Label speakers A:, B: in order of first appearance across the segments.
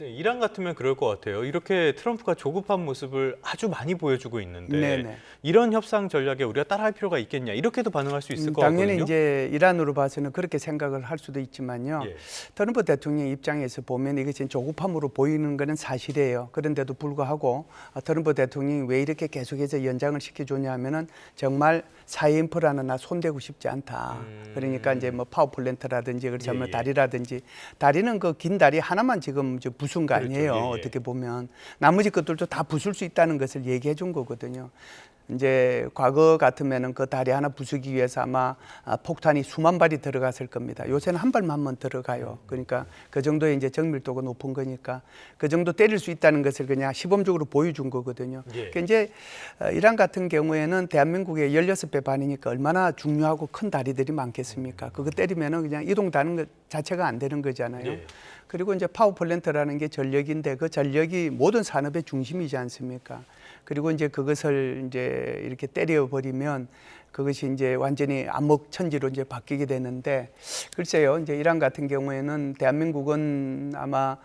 A: 이란 같으면 그럴 것 같아요. 이렇게 트럼프가 조급한 모습을 아주 많이 보여주고 있는데
B: 네네.
A: 이런 협상 전략에 우리가 따라할 필요가 있겠냐 이렇게도 반응할 수 있을 것
B: 당연히
A: 같거든요.
B: 이제 이란으로 봐서는 그렇게 생각을 할 수도 있지만요.
A: 예.
B: 트럼프 대통령 입장에서 보면 이것이 조급함으로 보이는 것은 사실이에요. 그런데도 불구하고 트럼프 대통령이 왜 이렇게 계속해서 연장을 시켜줬냐 하면은 정말 사회 인프라는 나 손대고 싶지 않다. 그러니까 이제 뭐 파워플랜트라든지 그렇지 않으면
A: 예.
B: 다리라든지 다리는 그 긴 다리 하나만 지금 부순 거
A: 그렇죠.
B: 아니에요.
A: 예.
B: 어떻게 보면 나머지 것들도 다 부술 수 있다는 것을 얘기해 준 거거든요. 이제 과거 같으면은 그 다리 하나 부수기 위해서 아마 폭탄이 수만 발이 들어갔을 겁니다. 요새는 한 발만 들어가요. 그러니까 그 정도의 이제 정밀도가 높은 거니까 그 정도 때릴 수 있다는 것을 그냥 시범적으로 보여준 거거든요.
A: 예.
B: 그러니까 이제 이란 같은 경우에는 대한민국의 16배 반이니까 얼마나 중요하고 큰 다리들이 많겠습니까? 그거 때리면은 그냥 이동다는 것 자체가 안 되는 거잖아요.
A: 예.
B: 그리고 이제 파워플랜트라는 게 전력인데 그 전력이 모든 산업의 중심이지 않습니까? 그리고 이제 그것을 이제 이렇게 때려버리면 그것이 이제 완전히 암흑천지로 이제 바뀌게 되는데 글쎄요, 이제 이란 같은 경우에는 대한민국은 아마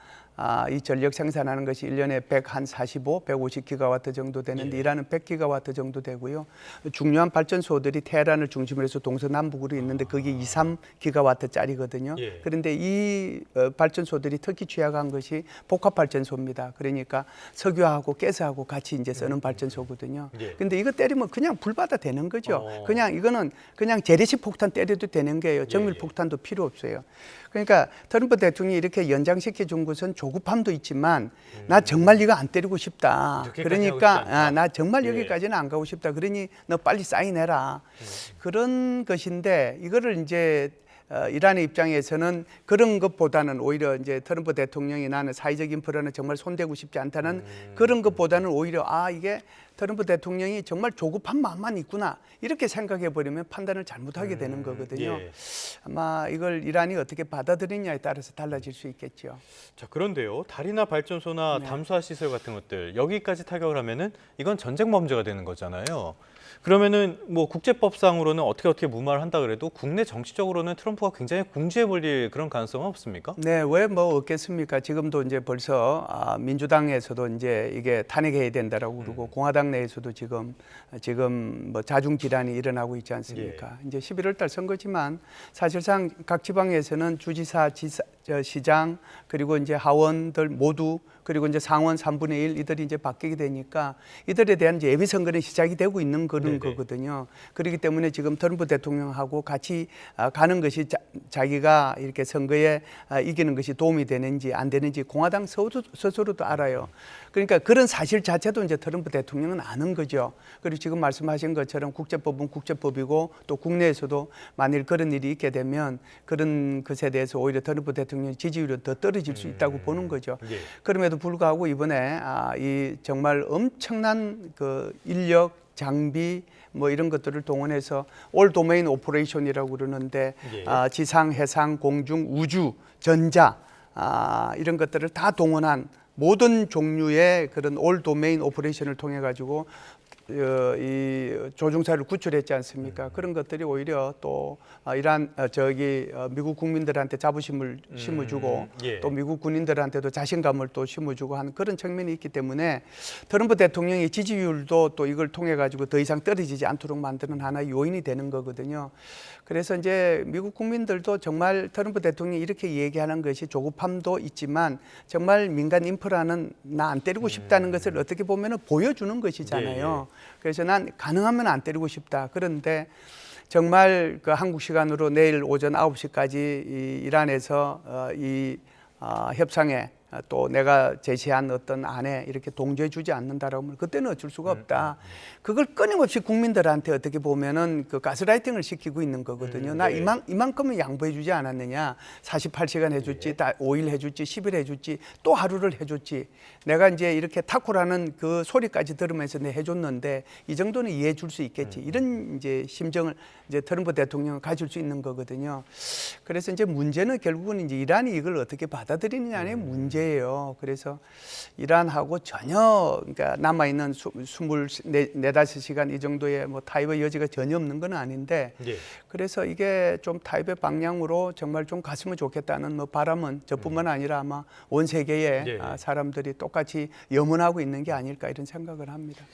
B: 이 전력 생산하는 것이 1년에 145, 150기가와트 정도 되는데
A: 예.
B: 이란은 100기가와트 정도 되고요. 중요한 발전소들이 테헤란을 중심으로 해서 동서남북으로 있는데 그게 2, 3기가와트짜리거든요.
A: 예.
B: 그런데 이 발전소들이 특히 취약한 것이 복합 발전소입니다. 그러니까 석유하고 가스하고 같이 이제 쓰는 발전소거든요.
A: 예.
B: 근데 이거 때리면 그냥 불바다 되는 거죠. 그냥 이거는 그냥 재래식 폭탄 때려도 되는 거예요. 정밀 폭탄도 필요 없어요. 그러니까 트럼프 대통령이 이렇게 연장시켜 준 것은 조급함도 있지만 나 정말 이거 안 때리고 싶다. 그러니까 나 정말 여기까지는 안 가고 싶다. 그러니 너 빨리 사인해라. 그런 것인데 이거를 이제 이란의 입장에서는 그런 것보다는 오히려 이제 트럼프 대통령이 나는 사회적 인프라는 정말 손대고 싶지 않다는 그런 것보다는 오히려 이게 트럼프 대통령이 정말 조급한 마음만 있구나 이렇게 생각해 버리면 판단을 잘못하게 되는 거거든요.
A: 예.
B: 아마 이걸 이란이 어떻게 받아들이냐에 따라서 달라질 수 있겠죠.
A: 자, 그런데요. 다리나 발전소나 담수화 시설 같은 것들 여기까지 타격을 하면은 이건 전쟁 범죄가 되는 거잖아요. 그러면은 뭐 국제법상으로는 어떻게 무마를 한다 그래도 국내 정치적으로는 트럼프가 굉장히 궁지에 몰릴 그런 가능성은 없습니까?
B: 네, 왜 뭐 없겠습니까? 지금도 이제 벌써 민주당에서도 이제 이게 탄핵해야 된다라고 그러고 공화당 내에서도 지금 뭐 자중 질환이 일어나고 있지 않습니까? 이제 11월 달 선거지만 사실상 각 지방에서는 주지사, 시장 그리고 이제 하원들 모두 그리고 이제 상원 3분의 1 이들이 이제 바뀌게 되니까 이들에 대한 이제 예비 선거는 시작이 되고 있는 그런 거거든요. 그렇기 때문에 지금 트럼프 대통령하고 같이 가는 것이 자기가 이렇게 선거에 이기는 것이 도움이 되는지 안 되는지 공화당 스스로도 알아요. 그러니까 그런 사실 자체도 이제 트럼프 대통령은 아는 거죠. 그리고 지금 말씀하신 것처럼 국제법은 국제법이고 또 국내에서도 만일 그런 일이 있게 되면 그런 것에 대해서 오히려 트럼프 대통령의 지지율이 더 떨어질 수 있다고 보는 거죠.
A: 예.
B: 그럼에도 불구하고 이번에 이 정말 엄청난 그 인력, 장비 뭐 이런 것들을 동원해서 올 도메인 오퍼레이션이라고 그러는데 지상, 해상, 공중, 우주, 전자 이런 것들을 다 동원한 모든 종류의 그런 올 도메인 오퍼레이션을 통해 가지고 이 조종사를 구출했지 않습니까? 그런 것들이 오히려 또 이란 미국 국민들한테 자부심을 심어주고 또 미국 군인들한테도 자신감을 또 심어주고 하는 그런 측면이 있기 때문에 트럼프 대통령의 지지율도 또 이걸 통해 가지고 더 이상 떨어지지 않도록 만드는 하나의 요인이 되는 거거든요. 그래서 이제 미국 국민들도 정말 트럼프 대통령이 이렇게 얘기하는 것이 조급함도 있지만 정말 민간 인프라는 나 안 때리고 싶다는 것을 어떻게 보면은 보여주는 것이잖아요. 그래서 난 가능하면 안 때리고 싶다. 그런데 정말 그 한국 시간으로 내일 오전 9시까지 이 이란에서 이 협상에 또 내가 제시한 어떤 안에 이렇게 동조해 주지 않는다라고 하면 그때는 어쩔 수가 없다. 그걸 끊임없이 국민들한테 어떻게 보면은 그 가스라이팅을 시키고 있는 거거든요. 나 이만큼은 양보해 주지 않았느냐. 48시간 해줬지, 5일 해줬지, 10일 해줬지, 또 하루를 해줬지. 내가 이제 이렇게 타코라는 그 소리까지 들으면서 내 해줬는데 이 정도는 이해해 줄 수 있겠지. 이런 이제 심정을 이제 트럼프 대통령은 가질 수 있는 거거든요. 그래서 이제 문제는 결국은 이제 이란이 이걸 어떻게 받아들이느냐의 문제. 거예요. 그래서 이란하고 전혀 그러니까 남아 있는 24~25시간 이 정도의 뭐 타협의 여지가 전혀 없는 건 아닌데
A: 예.
B: 그래서 이게 좀 타협의 방향으로 정말 좀 갔으면 좋겠다는 뭐 바람은 저뿐만 아니라 아마 온 세계의
A: 예.
B: 사람들이 똑같이 염원하고 있는 게 아닐까 이런 생각을 합니다.